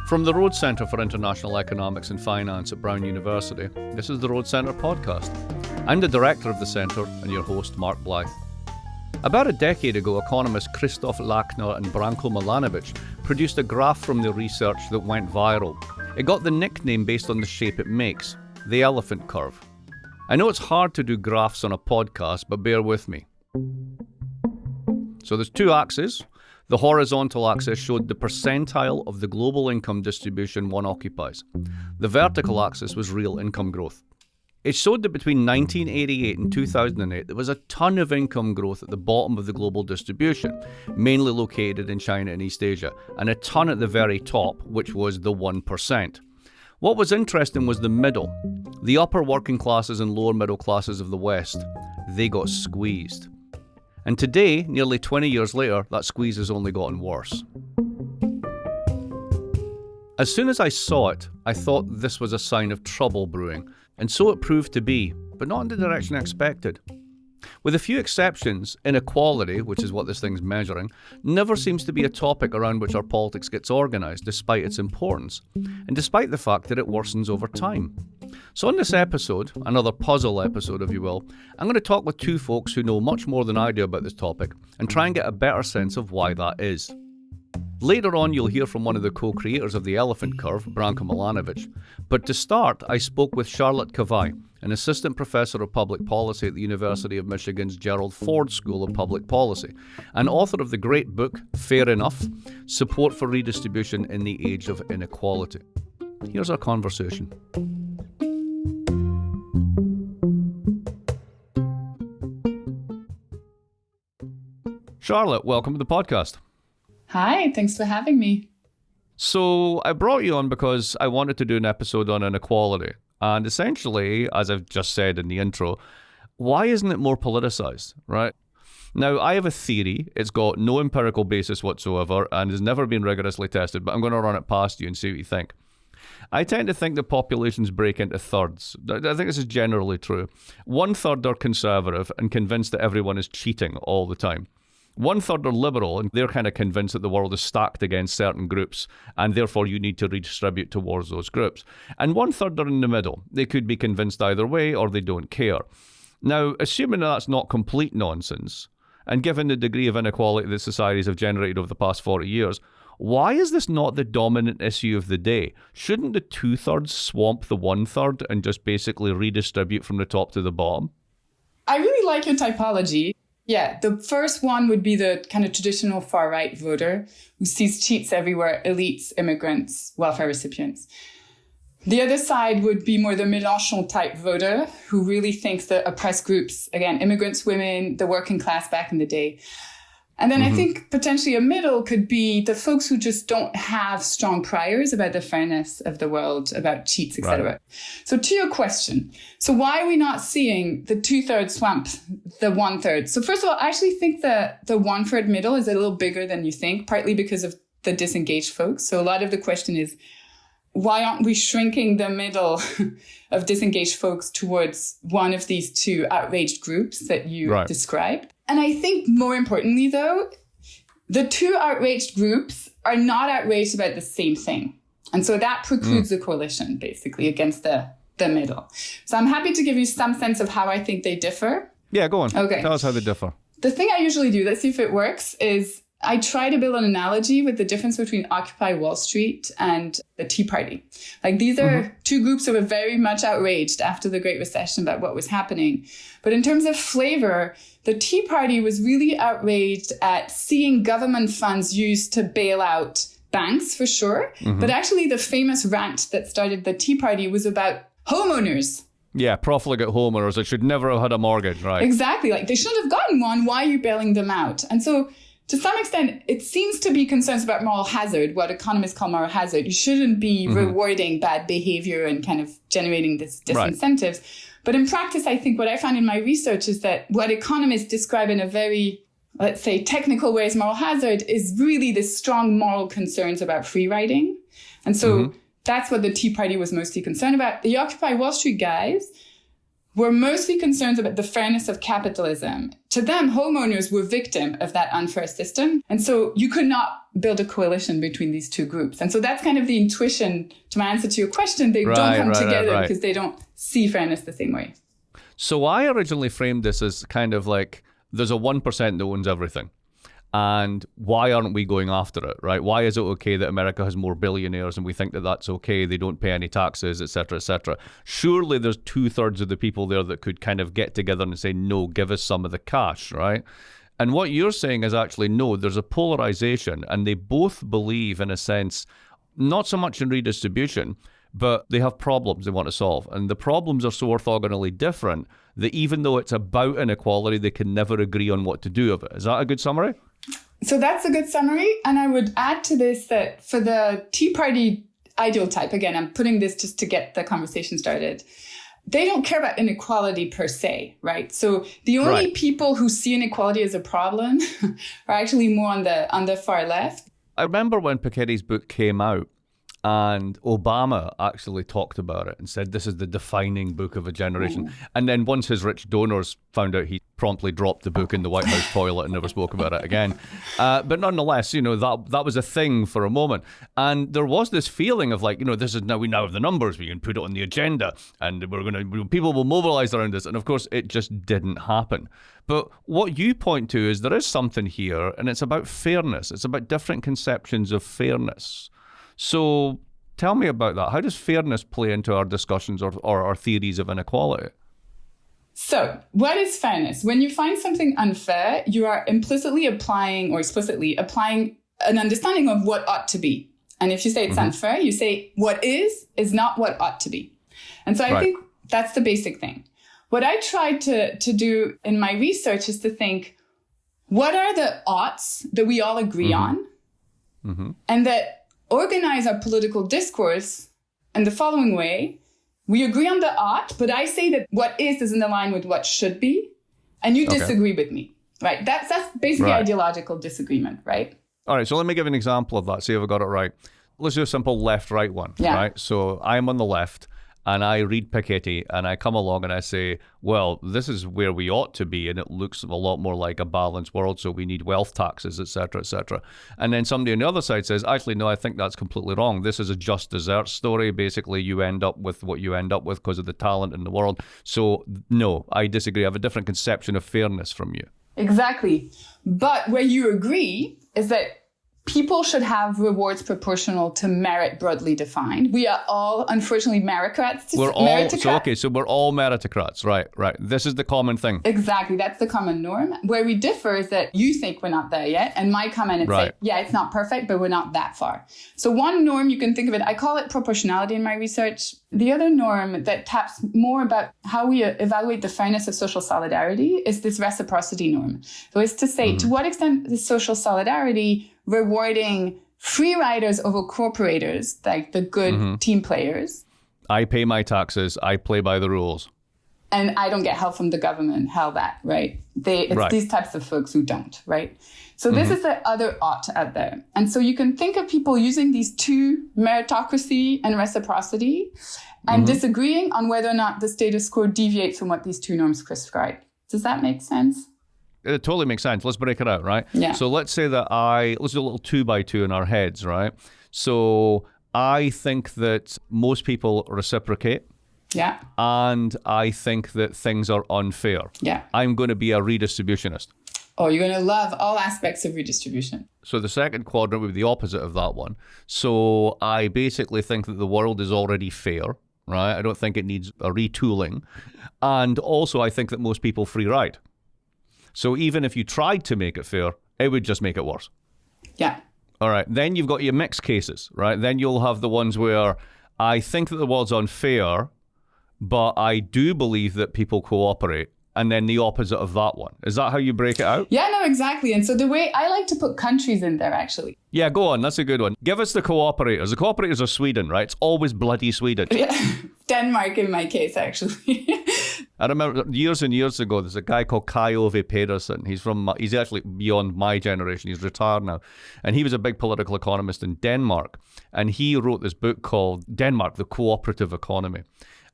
From the Rhodes Centre for International Economics and Finance at Brown University, this is the Rhodes Centre podcast. I'm the director of the centre and your host, Mark Blyth. About a decade ago, economists Christoph Lachner and Branko Milanovic produced a graph from their research that went viral. It got the nickname based on the shape it makes, the elephant curve. I know it's hard to do graphs on a podcast, but bear with me. So there's two axes. The horizontal axis showed the percentile of the global income distribution one occupies. The vertical axis was real income growth. It showed that between 1988 and 2008, there was a ton of income growth at the bottom of the global distribution, mainly located in China and East Asia, and a ton at the very top, which was the 1%. What was interesting was the middle. The upper working classes and lower middle classes of the West, they got squeezed. And today, nearly 20 years later, that squeeze has only gotten worse. As soon as I saw it, I thought this was a sign of trouble brewing, and so it proved to be, but not in the direction I expected. With a few exceptions, inequality, which is what this thing's measuring, never seems to be a topic around which our politics gets organised, despite its importance, and despite the fact that it worsens over time. So on this episode, another puzzle episode if you will, I'm going to talk with two folks who know much more than I do about this topic, and try and get a better sense of why that is. Later on, you'll hear from one of the co-creators of the elephant curve, Branko Milanovic. But to start, I spoke with Charlotte Kavai, an assistant professor of public policy at the University of Michigan's Gerald Ford School of Public Policy, and author of the great book, Fair Enough, Support for Redistribution in the Age of Inequality. Here's our conversation. Charlotte, welcome to the podcast. Hi, thanks for having me. So I brought you on because I wanted to do an episode on inequality. And essentially, as I've just said in the intro, why isn't it more politicized, right? Now, I have a theory. It's got no empirical basis whatsoever and has never been rigorously tested, but I'm going to run it past you and see what you think. I tend to think that populations break into thirds. I think this is generally true. 1/3 are conservative and convinced that everyone is cheating all the time. 1/3 are liberal, and they're kind of convinced that the world is stacked against certain groups, and therefore you need to redistribute towards those groups. And 1/3 are in the middle. They could be convinced either way, or they don't care. Now, assuming that's not complete nonsense, and given the degree of inequality that societies have generated over the past 40 years, why is this not the dominant issue of the day? Shouldn't the 2/3 swamp the 1/3 and just basically redistribute from the top to the bottom? I really like your typology. Yeah, the first one would be the kind of traditional far-right voter who sees cheats everywhere, elites, immigrants, welfare recipients. The other side would be more the Mélenchon-type voter who really thinks that oppressed groups, again, immigrants, women, the working class back in the day. And then I think potentially a middle could be the folks who just don't have strong priors about the fairness of the world, about cheats, etc. Right. So to your question, so why are we not seeing the 2/3 swamp the 1/3? So first of all, I actually think that the 1/3 middle is a little bigger than you think, partly because of the disengaged folks. So a lot of the question is, why aren't we shrinking the middle of disengaged folks towards one of these two outraged groups that you described? And I think more importantly, though, the two outraged groups are not outraged about the same thing. And so that precludes the coalition, basically, against the middle. So I'm happy to give you some sense of how I think they differ. Yeah, go on. Okay. Tell us how they differ. The thing I usually do, let's see if it works, is I try to build an analogy with the difference between Occupy Wall Street and the Tea Party. Like these are two groups that were very much outraged after the Great Recession about what was happening. But in terms of flavor, the Tea Party was really outraged at seeing government funds used to bail out banks, for sure. But actually the famous rant that started the Tea Party was about homeowners. Yeah, profligate homeowners that should never have had a mortgage, right? Exactly. Like they shouldn't have gotten one. Why are you bailing them out? And so to some extent, it seems to be concerns about moral hazard, what economists call moral hazard. You shouldn't be rewarding bad behavior and kind of generating this disincentives. But in practice, I think what I found in my research is that what economists describe in a very, let's say, technical way as moral hazard is really this strong moral concerns about free riding. And so that's what the Tea Party was mostly concerned about. The Occupy Wall Street guys were mostly concerned about the fairness of capitalism. To them, homeowners were victim of that unfair system. And so you could not build a coalition between these two groups. And so that's kind of the intuition to my answer to your question. They don't come together because they don't see fairness the same way. So I originally framed this as kind of like, there's a 1% that owns everything. And why aren't we going after it, right? Why is it okay that America has more billionaires and we think that that's okay? They don't pay any taxes, et cetera, et cetera. Surely there's 2/3 of the people there that could kind of get together and say, no, give us some of the cash, right? And what you're saying is actually, no, there's a polarization, and they both believe, in a sense, not so much in redistribution, but they have problems they want to solve. And the problems are so orthogonally different that even though it's about inequality, they can never agree on what to do with it. Is that a good summary? So that's a good summary. And I would add to this that for the Tea Party ideal type, again, I'm putting this just to get the conversation started, they don't care about inequality per se, right? So the only people who see inequality as a problem are actually more on the far left. I remember when Piketty's book came out, and Obama actually talked about it and said this is the defining book of a generation. Ooh. And then once his rich donors found out, he promptly dropped the book in the White House toilet and never spoke about it again. But nonetheless, that was a thing for a moment. And there was this feeling of like, this is we now have the numbers, we can put it on the agenda, and people will mobilize around this. And of course, it just didn't happen. But what you point to is there is something here, and it's about fairness. It's about different conceptions of fairness. So tell me about that. How does fairness play into our discussions or our theories of inequality? So what is fairness? When you find something unfair, you are implicitly applying or explicitly applying an understanding of what ought to be. And if you say it's unfair, you say what is not what ought to be. And so I think that's the basic thing. What I tried to do in my research is to think, what are the oughts that we all agree on? And that organize our political discourse in the following way. We agree on the ought, but I say that what is doesn't align with what should be, and you disagree with me, right? That's basically ideological disagreement, right? All right, so let me give an example of that, see if I got it right. Let's do a simple left-right one, right? So I'm on the left, and I read Piketty, and I come along and I say, well, this is where we ought to be, and it looks a lot more like a balanced world, so we need wealth taxes, et cetera, et cetera. And then somebody on the other side says, actually, no, I think that's completely wrong. This is a just desserts story. Basically, you end up with what you end up with because of the talent in the world. So, no, I disagree. I have a different conception of fairness from you. Exactly. But where you agree is that people should have rewards proportional to merit broadly defined. We are all, unfortunately, meritocrats. We're all meritocrats, right. This is the common thing. Exactly, that's the common norm. Where we differ is that you think we're not there yet, and my comment is say, yeah, it's not perfect, but we're not that far. So one norm, you can think of it, I call it proportionality in my research. The other norm that taps more about how we evaluate the fairness of social solidarity is this reciprocity norm. So it's to say, to what extent is social solidarity rewarding free riders over cooperators, like the good team players? I pay my taxes, I play by the rules. And I don't get help from the government, hell that, right? It's these types of folks who don't, right? So this is the other ought out there. And so you can think of people using these two, meritocracy and reciprocity, and disagreeing on whether or not the status quo deviates from what these two norms prescribe. Does that make sense? It totally makes sense. Let's break it out, right? Yeah. So let's say that let's do a little 2x2 in our heads, right? So I think that most people reciprocate. Yeah. And I think that things are unfair. Yeah. I'm going to be a redistributionist. Oh, you're going to love all aspects of redistribution. So the second quadrant would be the opposite of that one. So I basically think that the world is already fair, right? I don't think it needs a retooling. And also I think that most people free ride. So even if you tried to make it fair, it would just make it worse. Yeah. All right. Then you've got your mixed cases, right? Then you'll have the ones where I think that the world's unfair, but I do believe that people cooperate. And then the opposite of that one. Is that how you break it out? Yeah, no, exactly. And so the way I like to put countries in there, actually. Yeah, go on. That's a good one. Give us the cooperators. The cooperators are Sweden, right? It's always bloody Sweden. Yeah. Denmark in my case, actually. I remember years and years ago, there's a guy called Kai Ove Pedersen. He's actually beyond my generation. He's retired now. And he was a big political economist in Denmark. And he wrote this book called Denmark, the Cooperative Economy.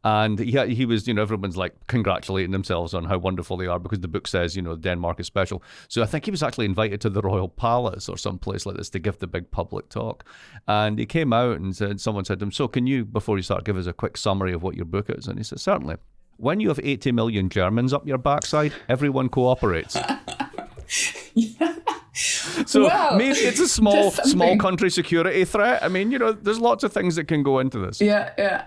And he was, everyone's like congratulating themselves on how wonderful they are because the book says, Denmark is special. So I think he was actually invited to the Royal Palace or some place like this to give the big public talk. And he came out and someone said to him, so can you, before you start, give us a quick summary of what your book is? And he said, certainly. When you have 80 million Germans up your backside, everyone cooperates. So maybe it's a small country security threat. I mean, there's lots of things that can go into this. Yeah.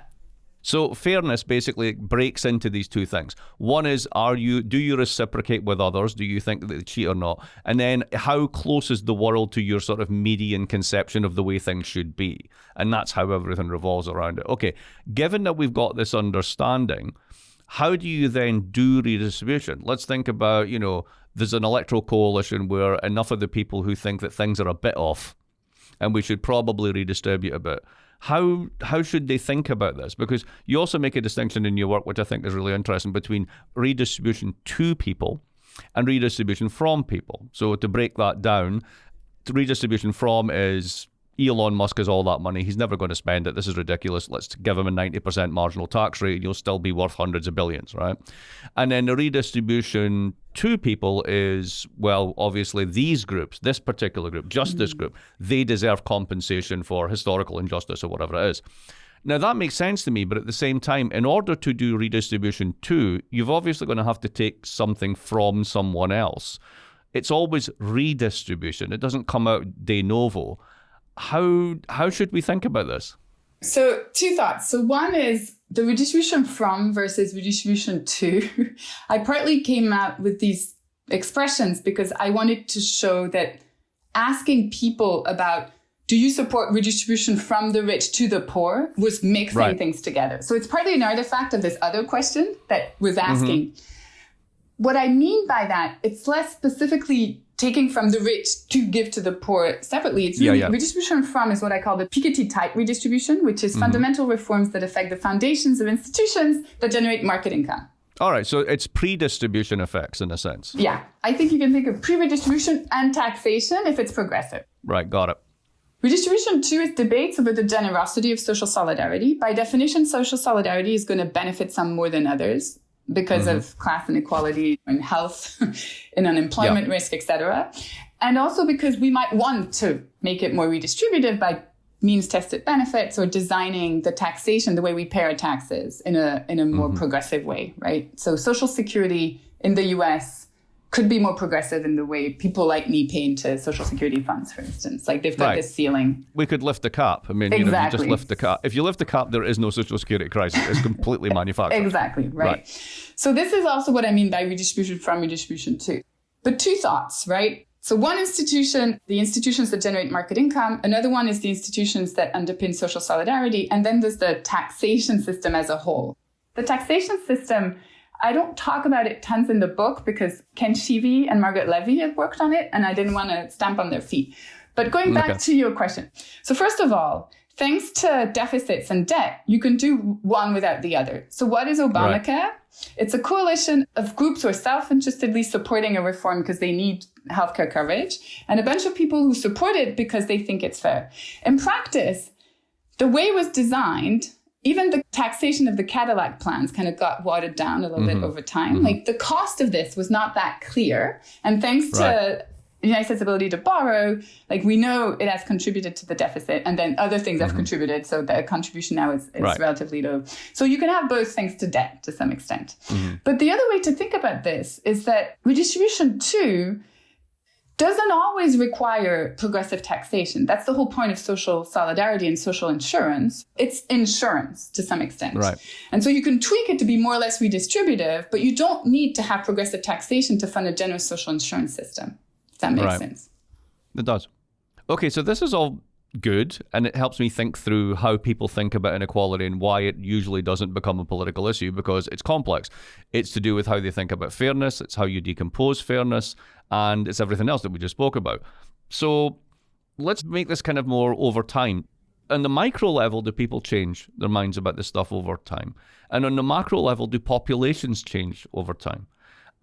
So fairness basically breaks into these two things. One is, do you reciprocate with others? Do you think that they cheat or not? And then how close is the world to your sort of median conception of the way things should be? And that's how everything revolves around it. Okay, given that we've got this understanding, how do you then do redistribution? Let's think about, there's an electoral coalition where enough of the people who think that things are a bit off and we should probably redistribute a bit. How should they think about this? Because you also make a distinction in your work, which I think is really interesting, between redistribution to people and redistribution from people. So to break that down, redistribution from is Elon Musk has all that money. He's never going to spend it. This is ridiculous. Let's give him a 90% marginal tax rate and you'll still be worth hundreds of billions, right? And then the redistribution to people is, well, obviously these groups, this particular group, just this group, they deserve compensation for historical injustice or whatever it is. Now, that makes sense to me, but at the same time, in order to do redistribution to, you've obviously going to have to take something from someone else. It's always redistribution. It doesn't come out de novo. How should we think about this? So two thoughts. So one is the redistribution from versus redistribution to. I partly came out with these expressions because I wanted to show that asking people about, do you support redistribution from the rich to the poor, was mixing things together. So it's partly an artifact of this other question that was asking. What I mean by that, it's less specifically taking from the rich to give to the poor separately. It's really redistribution from is what I call the Piketty type redistribution, which is fundamental reforms that affect the foundations of institutions that generate market income. All right, so it's pre-distribution effects in a sense. Yeah, I think you can think of pre-redistribution and taxation if it's progressive. Right, got it. Redistribution, too, is debates over the generosity of social solidarity. By definition, social solidarity is going to benefit some more than others because of class inequality and health and unemployment risk, etc. And also because we might want to make it more redistributive by means-tested benefits or designing the taxation, the way we pay our taxes in a more progressive way, right? So social security in the US could be more progressive in the way people like me pay into social security funds, for instance. Like they've got this ceiling. We could lift the cap. I mean, you just lift the cap. If you lift the cap, there is no social security crisis. It's completely manufactured. Exactly, right. So this is also what I mean by redistribution from, redistribution to. But two thoughts, right? So one institution, the institutions that generate market income. Another one is the institutions that underpin social solidarity. And then there's the taxation system as a whole. The taxation system, I don't talk about it tons in the book because Ken Shivy and Margaret Levy have worked on it and I didn't want to stamp on their feet. But going back to your question. So first of all, thanks to deficits and debt, you can do one without the other. So what is Obamacare? It's a coalition of groups who are self-interestedly supporting a reform because they need healthcare coverage and a bunch of people who support it because they think it's fair. In practice, the way it was designed, even the taxation of the Cadillac plans kind of got watered down a little bit over time. Like the cost of this was not that clear. And thanks to the United States' ability to borrow, like we know it has contributed to the deficit and then other things have contributed. So the contribution now is relatively low. So you can have both thanks to debt to some extent. But the other way to think about this is that redistribution too doesn't always require progressive taxation. That's the whole point of social solidarity and social insurance. It's insurance to some extent. And so you can tweak it to be more or less redistributive, but you don't need to have progressive taxation to fund a generous social insurance system. If that makes sense. It does. Okay, so this is all good, and it helps me think through how people think about inequality and why it usually doesn't become a political issue, because it's complex. It's to do with how they think about fairness, it's how you decompose fairness, and it's everything else that we just spoke about. So let's make this kind of more over time. On the micro level, do people change their minds about this stuff over time? And on the macro level, do populations change over time?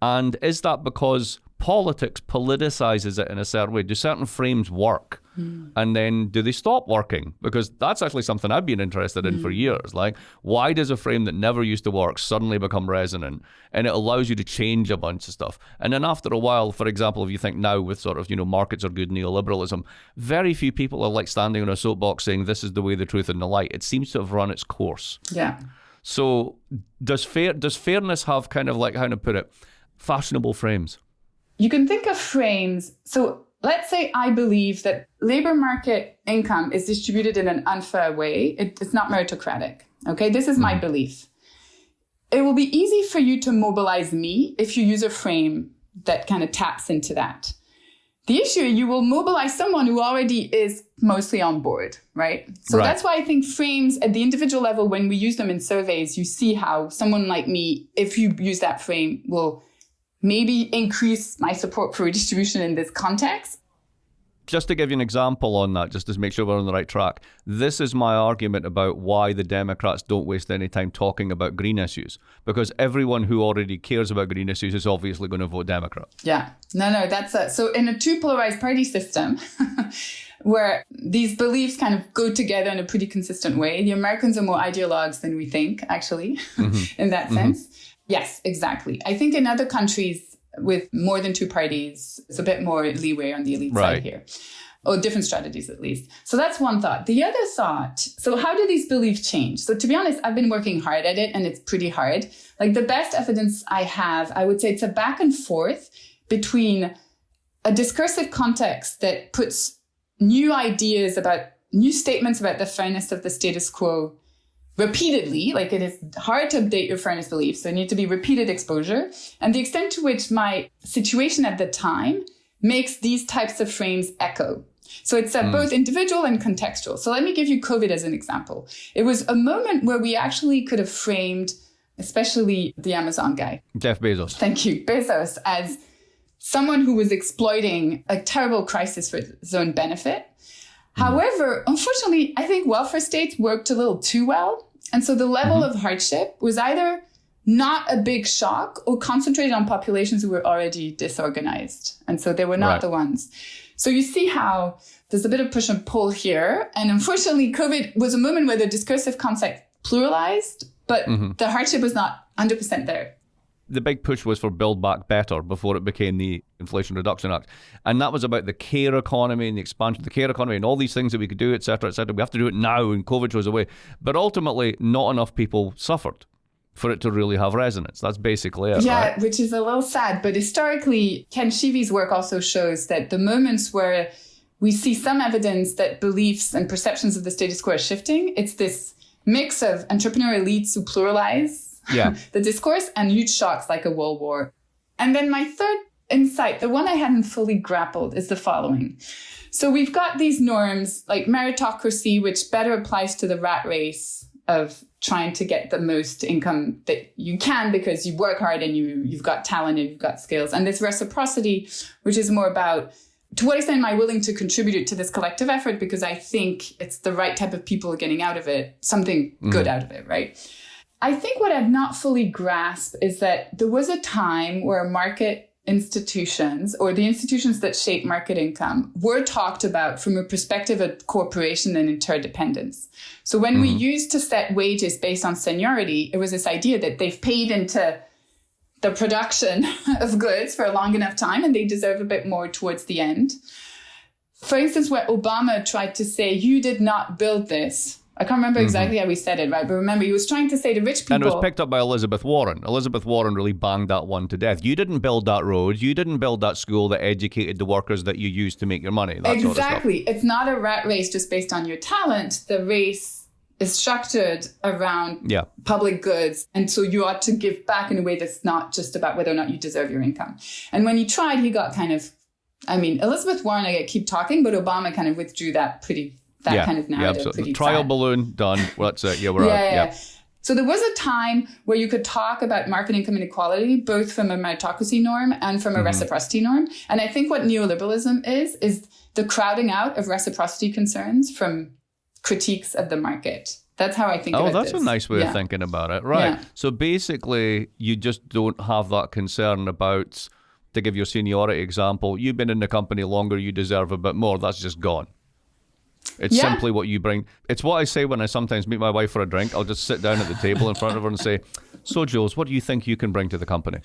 And is that because politics politicizes it in a certain way. Do certain frames work? And then do they stop working? Because that's actually something I've been interested in for years. Like, why does a frame that never used to work suddenly become resonant? And it allows you to change a bunch of stuff. And then after a while, for example, if you think now with sort of, markets are good neoliberalism, very few people are like standing on a soapbox saying this is the way, the truth, and the light. It seems to have run its course. Yeah. So does fairness have kind of like, how to put it, fashionable frames? You can think of frames. So let's say I believe that labor market income is distributed in an unfair way. It's not meritocratic. Okay, this is my belief. It will be easy for you to mobilize me if you use a frame that kind of taps into that. The issue, you will mobilize someone who already is mostly on board, right? So that's why I think frames at the individual level, when we use them in surveys, you see how someone like me, if you use that frame, will maybe increase my support for redistribution in this context. Just to give you an example on that, just to make sure we're on the right track, this is my argument about why the Democrats don't waste any time talking about green issues. Because everyone who already cares about green issues is obviously going to vote Democrat. Yeah. No, so in a two-polarized party system, where these beliefs kind of go together in a pretty consistent way, the Americans are more ideologues than we think, actually, in that sense. Yes, exactly. I think in other countries with more than two parties, it's a bit more leeway on the elite side here. Or different strategies, at least. So that's one thought. The other thought, so how do these beliefs change? So to be honest, I've been working hard at it, and it's pretty hard. Like, the best evidence I have, I would say it's a back and forth between a discursive context that puts new statements about the fairness of the status quo repeatedly, like it is hard to update your fairness beliefs, so it needs to be repeated exposure, and the extent to which my situation at the time makes these types of frames echo. So it's both individual and contextual. So let me give you COVID as an example. It was a moment where we actually could have framed, especially the Amazon guy, Jeff Bezos. Thank you, Bezos, as someone who was exploiting a terrible crisis for his own benefit. However, unfortunately, I think welfare states worked a little too well. And so the level of hardship was either not a big shock or concentrated on populations who were already disorganized. And so they were not the ones. So you see how there's a bit of push and pull here. And unfortunately, COVID was a moment where the discursive concept pluralized, but the hardship was not 100% there. The big push was for Build Back Better before it became the Inflation Reduction Act. And that was about the care economy and the expansion of the care economy and all these things that we could do, et cetera, et cetera. We have to do it now, and COVID goes away. But ultimately, not enough people suffered for it to really have resonance. That's basically it, right? Which is a little sad. But historically, Ken Shivy's work also shows that the moments where we see some evidence that beliefs and perceptions of the status quo are shifting, it's this mix of entrepreneurial elites who pluralize the discourse and huge shocks like a world war. And then my third insight, the one I hadn't fully grappled, is the following. So we've got these norms like meritocracy, which better applies to the rat race of trying to get the most income that you can because you work hard and you've got talent and you've got skills. And this reciprocity, which is more about to what extent am I willing to contribute to this collective effort because I think it's the right type of people getting out of it, something good out of it, right? I think what I've not fully grasped is that there was a time where market institutions or the institutions that shape market income were talked about from a perspective of cooperation and interdependence. So when we used to set wages based on seniority, it was this idea that they've paid into the production of goods for a long enough time and they deserve a bit more towards the end. For instance, where Obama tried to say, you did not build this. I can't remember exactly how he said it, right? But remember, he was trying to say to rich people... And it was picked up by Elizabeth Warren. Elizabeth Warren really banged that one to death. You didn't build that road. You didn't build that school that educated the workers that you used to make your money. That exactly. Sort of stuff. It's not a rat race just based on your talent. The race is structured around public goods. And so you ought to give back in a way that's not just about whether or not you deserve your income. And when he tried, he got kind of... I mean, Elizabeth Warren, I keep talking, but Obama kind of withdrew that kind of narrative. Absolutely. Trial balloon, done. Well, that's it. Yeah, we're out. Yeah. So there was a time where you could talk about market income inequality, both from a meritocracy norm and from a reciprocity norm. And I think what neoliberalism is the crowding out of reciprocity concerns from critiques of the market. That's how I think about this. Oh, that's a nice way of thinking about it. Right. Yeah. So basically, you just don't have that concern about to give you a seniority example, you've been in the company longer, you deserve a bit more. That's just gone. It's simply what you bring. It's what I say when I sometimes meet my wife for a drink. I'll just sit down at the table in front of her and say, so Jules, what do you think you can bring to the company?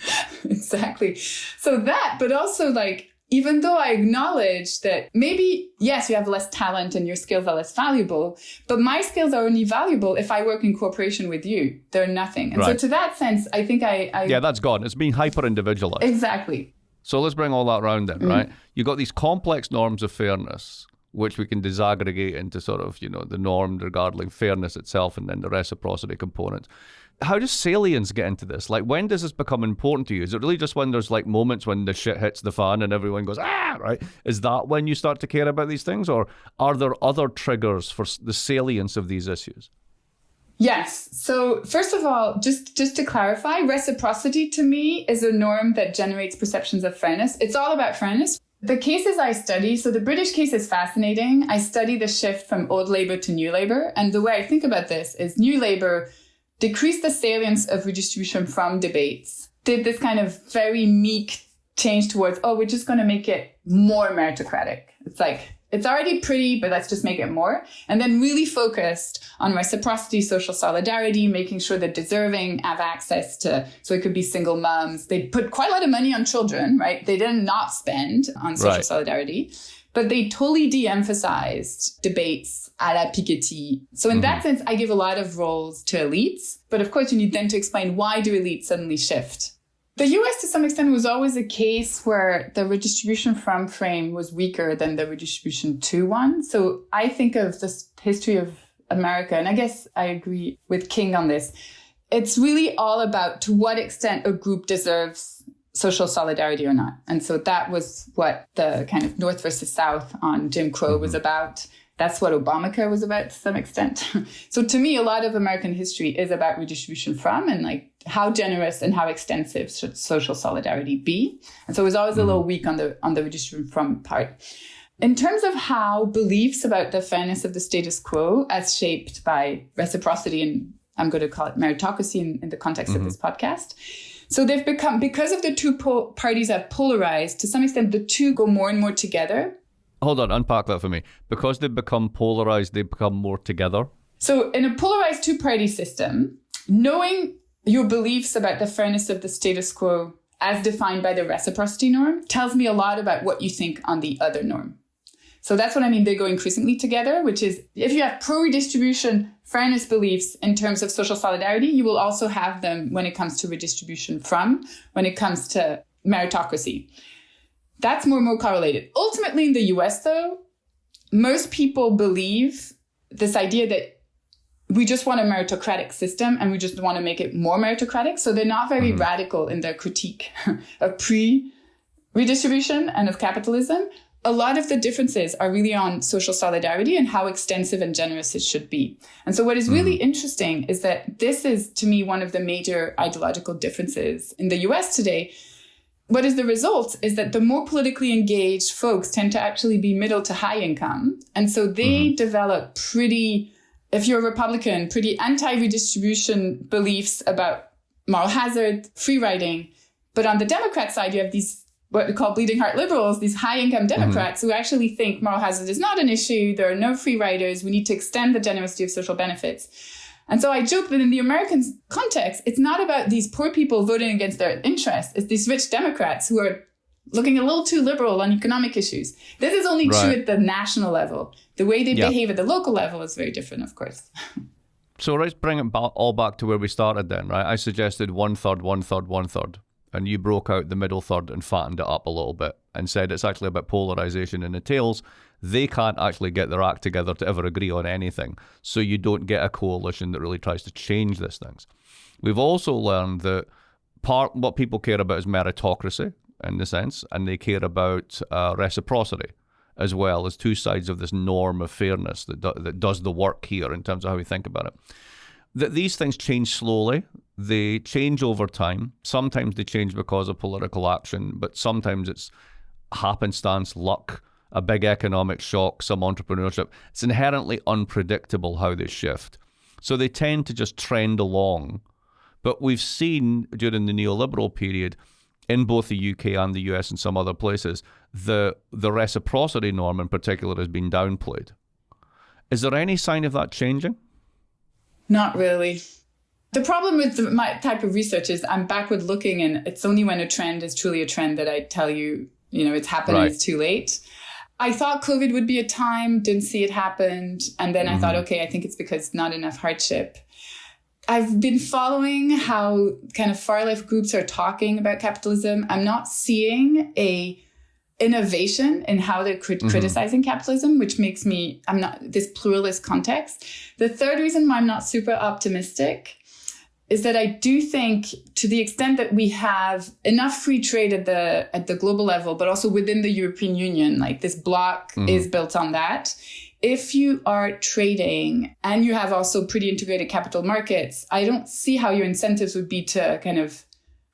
Exactly. So that, but also like, even though I acknowledge that maybe, yes, you have less talent and your skills are less valuable, but my skills are only valuable if I work in cooperation with you. They're nothing. And so to that sense, I think I... Yeah, that's gone. It's being hyper-individualized. Exactly. So let's bring all that around then, right? You've got these complex norms of fairness, which we can disaggregate into sort of, the norm regarding fairness itself and then the reciprocity component. How does salience get into this? Like, when does this become important to you? Is it really just when there's like moments when the shit hits the fan and everyone goes, right? Is that when you start to care about these things? Or are there other triggers for the salience of these issues? Yes. So first of all, just to clarify, reciprocity to me is a norm that generates perceptions of fairness. It's all about fairness. The cases I study, so the British case is fascinating. I study the shift from old Labour to new Labour. And the way I think about this is new Labour decreased the salience of redistribution from debates, did this kind of very meek change towards, we're just going to make it more meritocratic. It's like, it's already pretty, but let's just make it more. And then really focused on reciprocity, social solidarity, making sure that deserving have access to, so it could be single moms. They put quite a lot of money on children, right? They did not spend on social solidarity, but they totally de-emphasized debates à la Piketty. So in that sense, I give a lot of roles to elites. But of course, you need then to explain, why do elites suddenly shift? The US, to some extent, was always a case where the redistribution from frame was weaker than the redistribution to one. So I think of this history of America, and I guess I agree with King on this. It's really all about to what extent a group deserves social solidarity or not. And so that was what the kind of North versus South on Jim Crow was about. That's what Obamacare was about to some extent. So to me, a lot of American history is about redistribution from, and like how generous and how extensive should social solidarity be. And so it was always a little weak on the redistribution from part. In terms of how beliefs about the fairness of the status quo, as shaped by reciprocity, and I'm going to call it meritocracy in the context of this podcast. So they've become, because of the two parties have polarized, to some extent, the two go more and more together. Hold on, unpack that for me. Because they've become polarized, they become more together? So in a polarized two-party system, knowing your beliefs about the fairness of the status quo as defined by the reciprocity norm tells me a lot about what you think on the other norm. So that's what I mean. They go increasingly together, which is if you have pro-redistribution fairness beliefs in terms of social solidarity, you will also have them when it comes to redistribution from, when it comes to meritocracy. That's more and more correlated. Ultimately, in the US, though, most people believe this idea that we just want a meritocratic system and we just want to make it more meritocratic. So they're not very radical in their critique of pre-redistribution and of capitalism. A lot of the differences are really on social solidarity and how extensive and generous it should be. And so what is really interesting is that this is, to me, one of the major ideological differences in the US today. What is the result is that the more politically engaged folks tend to actually be middle to high income. And so they develop pretty, if you're a Republican, pretty anti-redistribution beliefs about moral hazard, free riding. But on the Democrat side, you have these, what we call bleeding heart liberals, these high income Democrats who actually think moral hazard is not an issue. There are no free riders. We need to extend the generosity of social benefits. And so I joke that in the American context, it's not about these poor people voting against their interests. It's these rich Democrats who are looking a little too liberal on economic issues. This is only true at the national level. The way they behave at the local level is very different, of course. So let's bring it all back to where we started then, right? I suggested 1/3, 1/3, 1/3. And you broke out the middle third and fattened it up a little bit and said it's actually about polarization in the tails. They can't actually get their act together to ever agree on anything. So you don't get a coalition that really tries to change these things. We've also learned that what people care about is meritocracy in the sense, and they care about reciprocity as well as two sides of this norm of fairness that does the work here in terms of how we think about it. That these things change slowly. They change over time. Sometimes they change because of political action, but sometimes it's happenstance, luck, a big economic shock, some entrepreneurship. It's inherently unpredictable how they shift. So they tend to just trend along. But we've seen during the neoliberal period, in both the UK and the US and some other places, the reciprocity norm in particular has been downplayed. Is there any sign of that changing? Not really. The problem with my type of research is I'm backward looking, and it's only when a trend is truly a trend that I tell you, it's happening, It's too late. I thought COVID would be a time, didn't see it happened. And then I thought, okay, I think it's because not enough hardship. I've been following how kind of far left groups are talking about capitalism. I'm not seeing a innovation in how they're criticizing capitalism, which makes me, I'm not this pluralist context. The third reason why I'm not super optimistic is that I do think, to the extent that we have enough free trade at the global level, but also within the European Union, like this bloc is built on that. If you are trading and you have also pretty integrated capital markets, I don't see how your incentives would be to kind of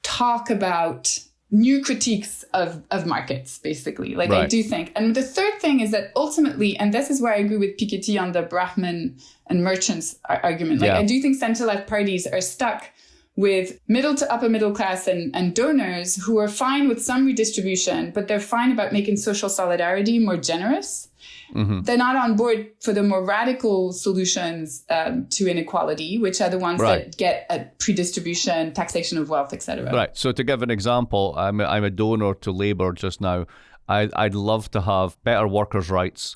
talk about new critiques of markets, basically. Like, right. I do think. And the third thing is that ultimately, and this is where I agree with Piketty on the Brahman and merchants argument. Like, I do think center-left parties are stuck with middle to upper middle class and donors who are fine with some redistribution, but they're fine about making social solidarity more generous. They're not on board for the more radical solutions to inequality, which are the ones that get at pre-distribution, taxation of wealth, etc. Right. So to give an example, I'm a donor to Labour just now. I'd love to have better workers' rights,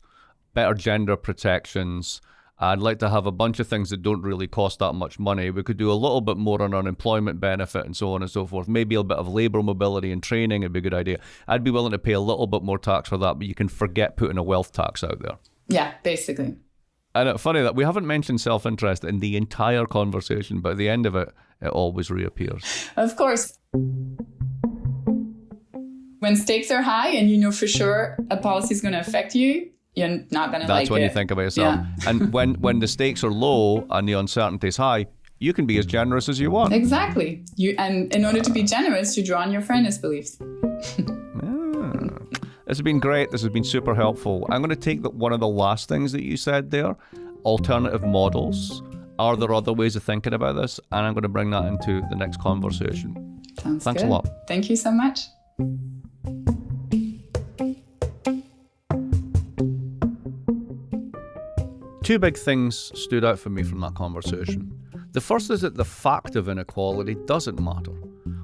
better gender protections. I'd like to have a bunch of things that don't really cost that much money. We could do a little bit more on unemployment benefit and so on and so forth. Maybe a bit of labour mobility and training would be a good idea. I'd be willing to pay a little bit more tax for that, but you can forget putting a wealth tax out there. Yeah, basically. And it's funny that we haven't mentioned self-interest in the entire conversation, but at the end of it, it always reappears. Of course. When stakes are high and you know for sure a policy is going to affect you, you're not going to like it. That's when you think about yourself. Yeah. And when the stakes are low and the uncertainty is high, you can be as generous as you want. Exactly. And in order to be generous, you draw on your fairness beliefs. This has been great. This has been super helpful. I'm going to take one of the last things that you said there, alternative models. Are there other ways of thinking about this? And I'm going to bring that into the next conversation. Thanks good. A lot. Thank you so much. Two big things stood out for me from that conversation. The first is that the fact of inequality doesn't matter.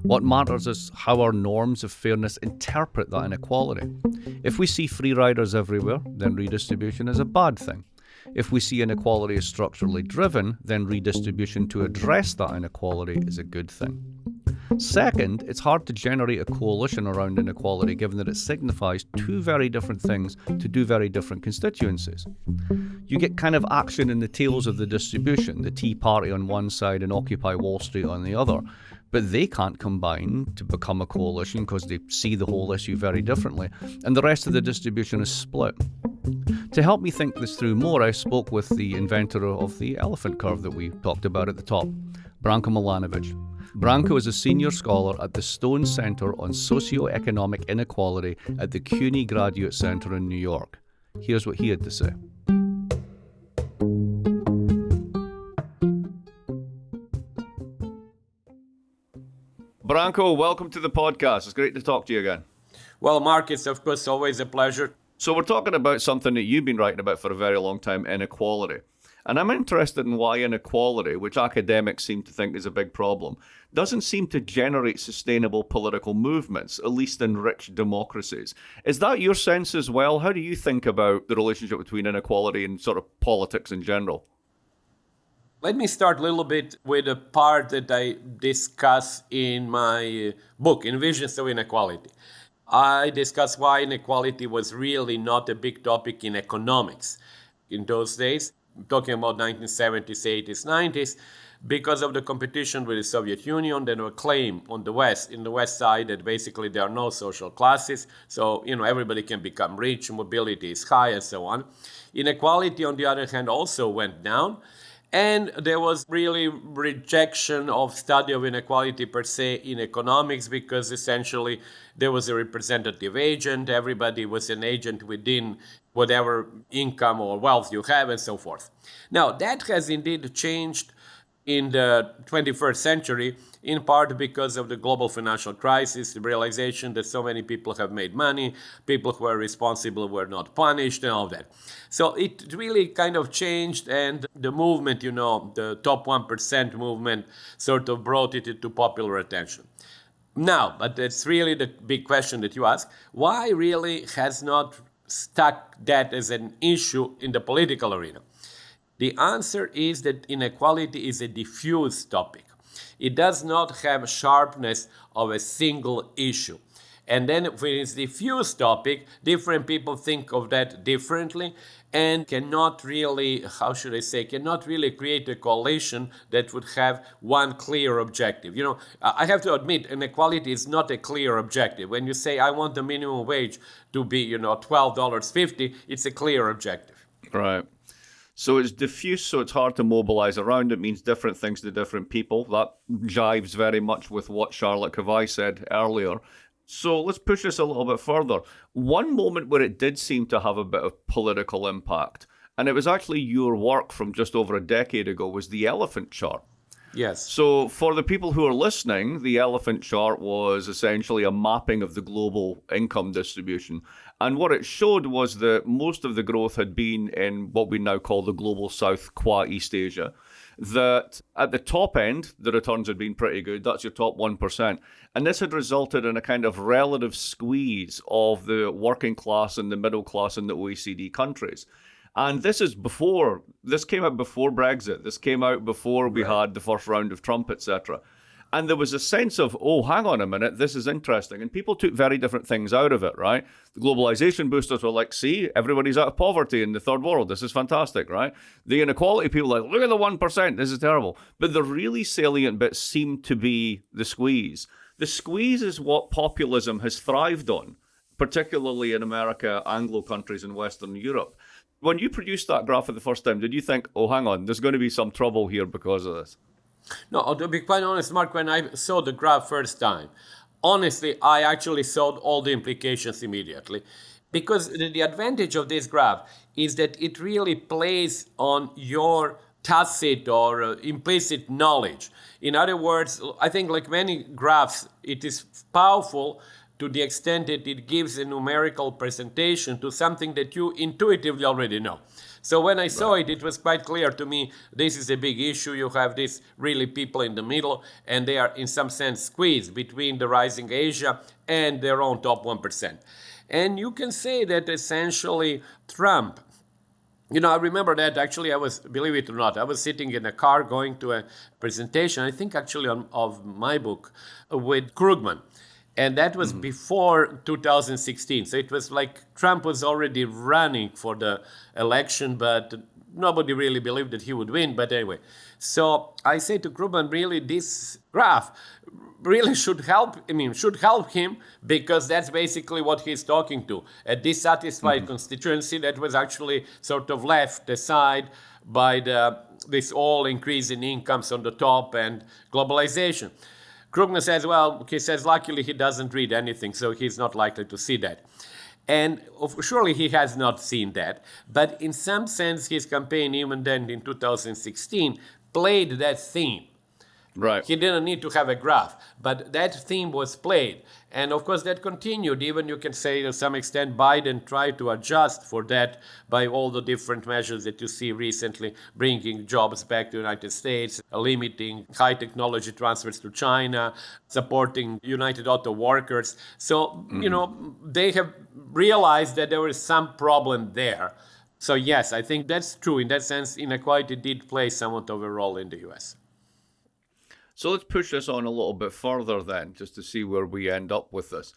What matters is how our norms of fairness interpret that inequality. If we see free riders everywhere, then redistribution is a bad thing. If we see inequality as structurally driven, then redistribution to address that inequality is a good thing. Second, it's hard to generate a coalition around inequality given that it signifies two very different things to do very different constituencies. You get kind of action in the tails of the distribution, the Tea Party on one side and Occupy Wall Street on the other, but they can't combine to become a coalition because they see the whole issue very differently, and the rest of the distribution is split. To help me think this through more, I spoke with the inventor of the elephant curve that we talked about at the top, Branko Milanovic. Branko is a senior scholar at the Stone Center on Socio-Economic Inequality at the CUNY Graduate Center in New York. Here's what he had to say. Branko, welcome to the podcast. It's great to talk to you again. Well, Mark, it's of course always a pleasure. So we're talking about something that you've been writing about for a very long time, inequality. And I'm interested in why inequality, which academics seem to think is a big problem, doesn't seem to generate sustainable political movements, at least in rich democracies. Is that your sense as well? How do you think about the relationship between inequality and sort of politics in general? Let me start a little bit with a part that I discuss in my book, In Visions of Inequality. I discuss why inequality was really not a big topic in economics in those days. I'm talking about 1970s, 80s, 90s, because of the competition with the Soviet Union. There was a claim on the West, in the West side, that basically there are no social classes. So, everybody can become rich, mobility is high, and so on. Inequality, on the other hand, also went down. And there was really rejection of study of inequality per se in economics because essentially there was a representative agent. Everybody was an agent within whatever income or wealth you have and so forth. Now, that has indeed changed in the 21st century, in part because of the global financial crisis, the realization that so many people have made money, people who are responsible were not punished, and all that. So it really kind of changed, and the movement, the top 1% movement, sort of brought it into popular attention. Now, but that's really the big question that you ask. Why really has not stuck that as an issue in the political arena? The answer is that inequality is a diffuse topic. It does not have sharpness of a single issue. And then when it's diffuse topic, different people think of that differently and cannot really, cannot really create a coalition that would have one clear objective. I have to admit, inequality is not a clear objective. When you say, I want the minimum wage to be, $12.50, it's a clear objective. Right. So it's diffuse, so it's hard to mobilize around. It means different things to different people. That jives very much with what Charlotte Kavai said earlier. So let's push this a little bit further. One moment where it did seem to have a bit of political impact, and it was actually your work from just over a decade ago, was the elephant chart. Yes. So for the people who are listening, the elephant chart was essentially a mapping of the global income distribution. And what it showed was that most of the growth had been in what we now call the global south, qua East Asia. That at the top end, the returns had been pretty good. That's your top 1%. And this had resulted in a kind of relative squeeze of the working class and the middle class in the OECD countries. And this came out before Brexit. This came out before we had the first round of Trump, etc. And there was a sense of, oh, hang on a minute, this is interesting. And people took very different things out of it, right? The globalization boosters were like, see, everybody's out of poverty in the third world. This is fantastic, right? The inequality people are like, look at the 1%, this is terrible. But the really salient bit seemed to be the squeeze. The squeeze is what populism has thrived on, particularly in America, Anglo countries, and Western Europe. When you produced that graph for the first time, did you think, oh, hang on, there's going to be some trouble here because of this? No, to be quite honest, Mark, when I saw the graph first time, honestly, I actually saw all the implications immediately. Because the advantage of this graph is that it really plays on your tacit or implicit knowledge. In other words, I think like many graphs, it is powerful to the extent that it gives a numerical presentation to something that you intuitively already know. So when I saw it, it was quite clear to me, this is a big issue. You have these really people in the middle, and they are in some sense squeezed between the rising Asia and their own top 1%. And you can say that essentially Trump, I remember that actually believe it or not, I was sitting in a car going to a presentation, I think actually of my book, with Krugman. And that was before 2016. So it was like Trump was already running for the election, but nobody really believed that he would win. But anyway, so I say to Krugman, really, this graph really should help him, because that's basically what he's talking to. A dissatisfied constituency that was actually sort of left aside by this all increase in incomes on the top and globalization. Krugman says, luckily he doesn't read anything, so he's not likely to see that. And surely he has not seen that. But in some sense, his campaign, even then in 2016, played that theme. Right. He didn't need to have a graph, but that theme was played. And of course, that continued. Even you can say to some extent, Biden tried to adjust for that by all the different measures that you see recently, bringing jobs back to the United States, limiting high technology transfers to China, supporting United Auto Workers. So, they have realized that there was some problem there. So yes, I think that's true. In that sense, inequality did play somewhat of a role in the US. So let's push this on a little bit further then, just to see where we end up with this.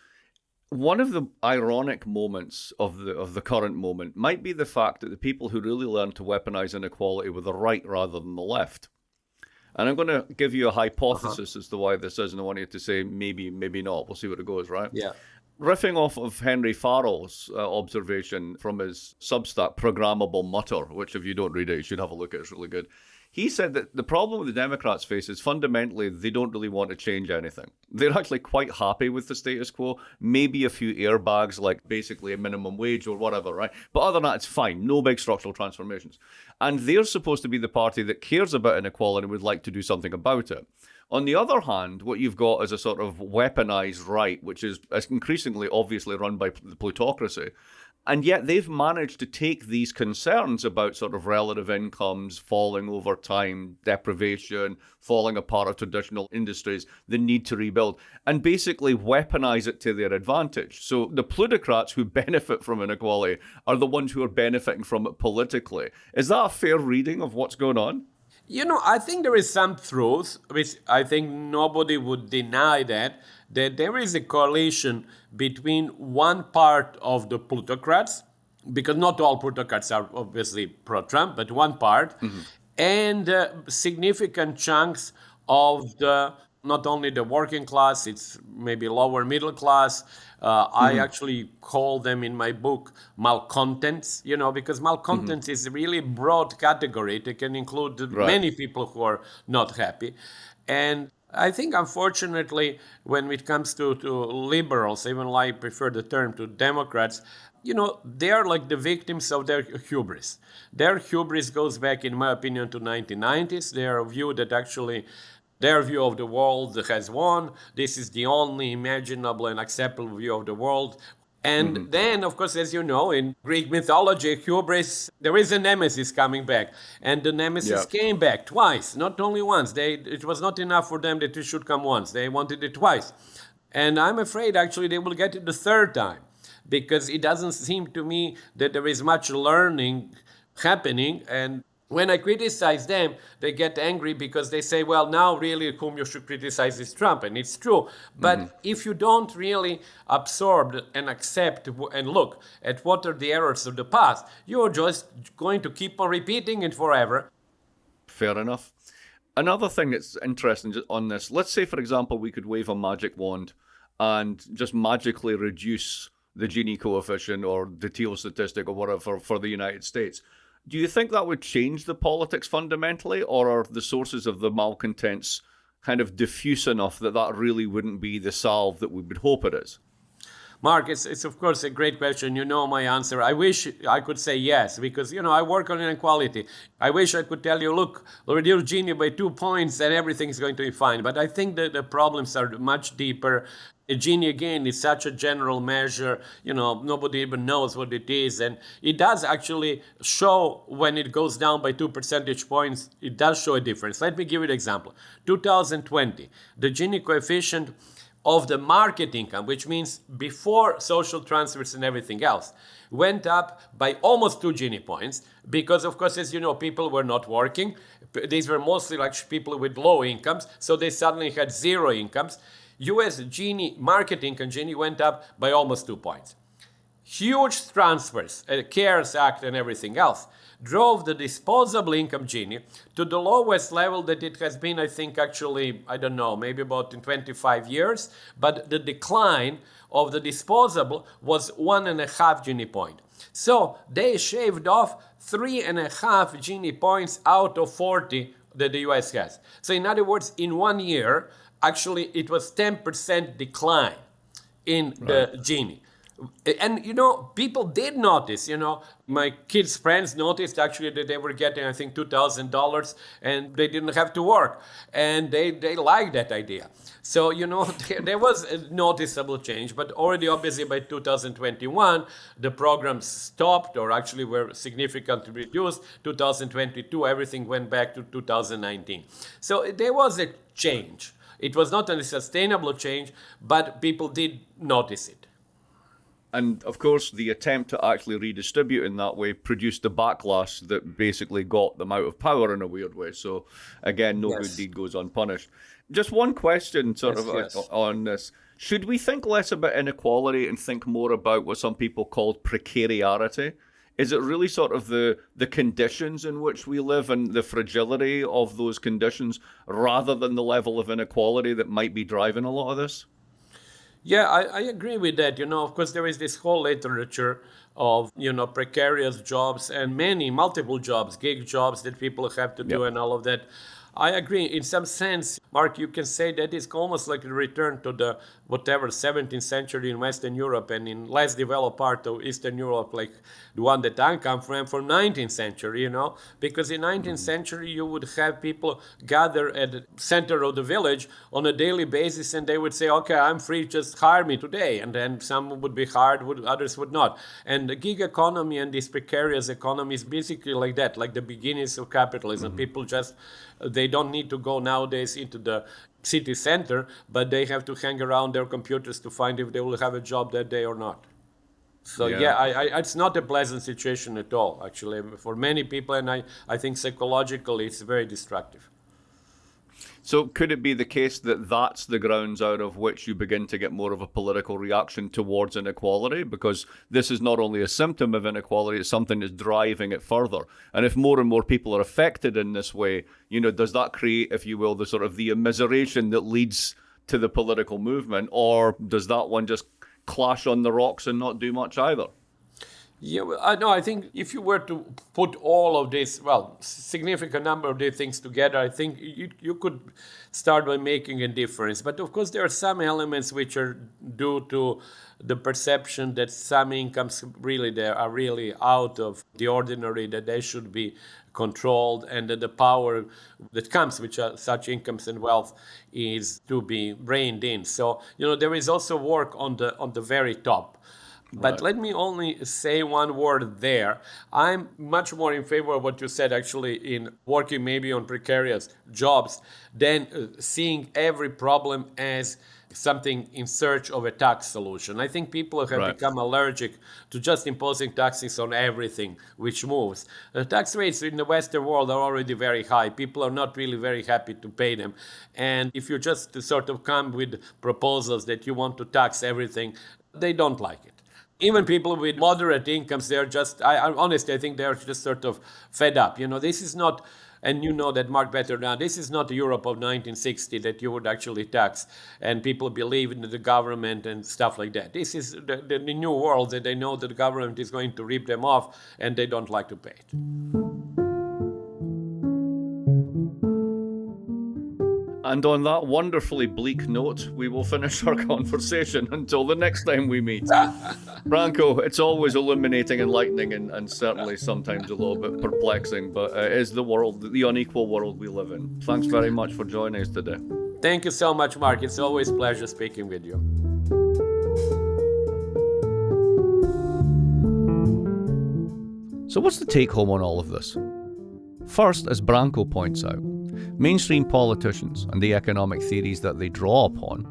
One of the ironic moments of the current moment might be the fact that the people who really learned to weaponize inequality were the right rather than the left. And I'm going to give you a hypothesis as to why this is, and I want you to say maybe, maybe not. We'll see what it goes, right? Yeah. Riffing off of Henry Farrell's observation from his Substack, Programmable Mutter, which if you don't read it, you should have a look at. It's really good. He said that the problem the Democrats face is fundamentally they don't really want to change anything. They're actually quite happy with the status quo, maybe a few airbags like basically a minimum wage or whatever, right? But other than that, it's fine. No big structural transformations. And they're supposed to be the party that cares about inequality and would like to do something about it. On the other hand, what you've got is a sort of weaponized right, which is increasingly obviously run by the plutocracy. And yet they've managed to take these concerns about sort of relative incomes falling over time, deprivation, falling apart of traditional industries, the need to rebuild, and basically weaponize it to their advantage. So the plutocrats who benefit from inequality are the ones who are benefiting from it politically. Is that a fair reading of what's going on? I think there is some truth, which I think nobody would deny that there is a correlation between one part of the plutocrats, because not all plutocrats are obviously pro-Trump, but one part, and significant chunks of not only the working class, it's maybe lower middle class. I actually call them in my book malcontents, because malcontents is a really broad category. It can include many people who are not happy. And I think, unfortunately, when it comes to liberals, even though I prefer the term to Democrats, they are like the victims of their hubris. Their hubris goes back, in my opinion, to 1990s. Their view that actually their view of the world has won. This is the only imaginable and acceptable view of the world. And then, of course, as you know, in Greek mythology, hubris, there is a nemesis coming back. And the nemesis came back twice, not only once. It was not enough for them that it should come once. They wanted it twice. And I'm afraid, actually, they will get it the third time, because it doesn't seem to me that there is much learning happening. And when I criticize them, they get angry because they say, well, now really whom you should criticize is Trump. And it's true. But if you don't really absorb and accept and look at what are the errors of the past, you're just going to keep on repeating it forever. Fair enough. Another thing that's interesting on this, let's say, for example, we could wave a magic wand and just magically reduce the Gini coefficient or the Thiel statistic or whatever for the United States. Do you think that would change the politics fundamentally, or are the sources of the malcontents kind of diffuse enough that that really wouldn't be the salve that we would hope it is? Mark, it's of course a great question. You know my answer. I wish I could say yes, because, I work on inequality. I wish I could tell you, look, reduce Gini by 2 points and everything is going to be fine. But I think that the problems are much deeper. Gini, again, is such a general measure. Nobody even knows what it is. And it does actually show when it goes down by 2 percentage points, it does show a difference. Let me give you an example. 2020, the Gini coefficient of the market income, which means before social transfers and everything else, went up by almost 2 Gini points because, of course, as you know, people were not working. These were mostly like people with low incomes, so they suddenly had zero incomes. US Gini, market income Gini went up by almost 2 points. Huge transfers, CARES Act and everything else, drove the disposable income Gini to the lowest level that it has been, I think, actually, I don't know, maybe about in 25 years. But the decline of the disposable was 1.5 Gini point. So they shaved off 3.5 Gini points out of 40 that the US has. So in other words, in 1 year, actually, it was 10% decline in the Gini. And, people did notice, my kids' friends noticed actually that they were getting, I think, $2,000 and they didn't have to work. And they liked that idea. So, there was a noticeable change, but already obviously by 2021, the programs stopped or actually were significantly reduced. 2022, everything went back to 2019. So there was a change. It was not a sustainable change, but people did notice it. And of course, the attempt to actually redistribute in that way produced the backlash that basically got them out of power in a weird way. So again, no good deed goes unpunished. Just one question on this. Should we think less about inequality and think more about what some people call precarity? Is it really sort of the conditions in which we live and the fragility of those conditions rather than the level of inequality that might be driving a lot of this? Yeah, I agree with that. Of course, there is this whole literature of, precarious jobs and multiple jobs, gig jobs that people have to do Yep. and all of that. I agree. In some sense, Mark, you can say that it's almost like a return to the 17th century in Western Europe and in less developed part of Eastern Europe, like the one that I come from 19th century, because in 19th century you would have people gather at the center of the village on a daily basis and they would say, okay, I'm free, just hire me today. And then some would be hired, others would not. And the gig economy and this precarious economy is basically like that, like the beginnings of capitalism. People just, they don't need to go nowadays into the city center, but they have to hang around their computers to find if they will have a job that day or not. So it's not a pleasant situation at all, actually, for many people, and I think psychologically it's very destructive. So could it be the case that that's the grounds out of which you begin to get more of a political reaction towards inequality? Because this is not only a symptom of inequality, it's something that's driving it further. And if more and more people are affected in this way, does that create, if you will, the sort of the immiseration that leads to the political movement? Or does that one just clash on the rocks and not do much either? Yeah, I think if you were to put all of this, significant number of these things together, I think you could start by making a difference. But of course, there are some elements which are due to the perception that some incomes are really out of the ordinary, that they should be controlled, and that the power that comes with such incomes and wealth is to be reined in. So, there is also work on the very top. But let me only say one word there. I'm much more in favor of what you said, actually, in working maybe on precarious jobs than seeing every problem as something in search of a tax solution. I think people have become allergic to just imposing taxes on everything which moves. The tax rates in the Western world are already very high. People are not really very happy to pay them. And if you just sort of come with proposals that you want to tax everything, they don't like it. Even people with moderate incomes, they're just, honestly, I think they're just sort of fed up. This is not, and you know that, Mark, better now, this is not the Europe of 1960 that you would actually tax and people believe in the government and stuff like that. This is the new world that they know that the government is going to rip them off and they don't like to pay it. And on that wonderfully bleak note, we will finish our conversation until the next time we meet. Branko, it's always illuminating, enlightening, and certainly sometimes a little bit perplexing, but it is the unequal world we live in. Thanks very much for joining us today. Thank you so much, Mark. It's always a pleasure speaking with you. So what's the take home on all of this? First, as Branko points out, mainstream politicians and the economic theories that they draw upon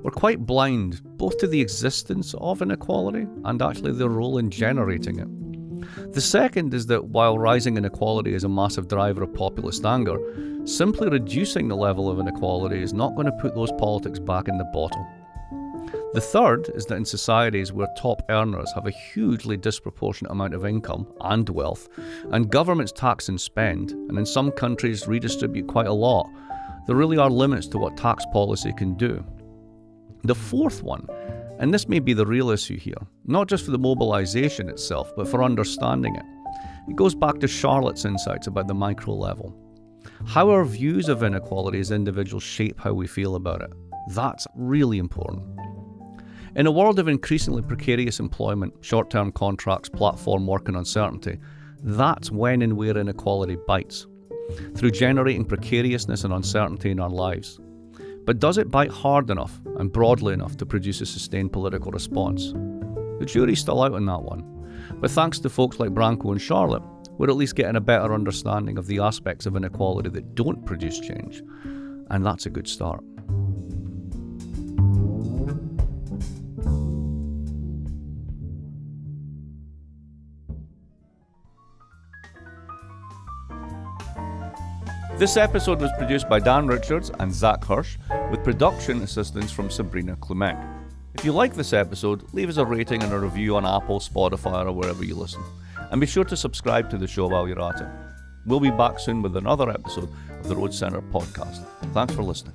were quite blind both to the existence of inequality and actually their role in generating it. The second is that while rising inequality is a massive driver of populist anger, simply reducing the level of inequality is not going to put those politics back in the bottle. The third is that in societies where top earners have a hugely disproportionate amount of income and wealth, and governments tax and spend, and in some countries redistribute quite a lot, there really are limits to what tax policy can do. The fourth one, and this may be the real issue here, not just for the mobilization itself, but for understanding it. It goes back to Charlotte's insights about the micro level. How our views of inequality as individuals shape how we feel about it. That's really important. In a world of increasingly precarious employment, short-term contracts, platform work and uncertainty, that's when and where inequality bites, through generating precariousness and uncertainty in our lives. But does it bite hard enough and broadly enough to produce a sustained political response? The jury's still out on that one. But thanks to folks like Branko and Charlotte, we're at least getting a better understanding of the aspects of inequality that don't produce change. And that's a good start. This episode was produced by Dan Richards and Zach Hirsch, with production assistance from Sabrina Clement. If you like this episode, leave us a rating and a review on Apple, Spotify, or wherever you listen. And be sure to subscribe to the show while you're at it. We'll be back soon with another episode of the Road Centre podcast. Thanks for listening.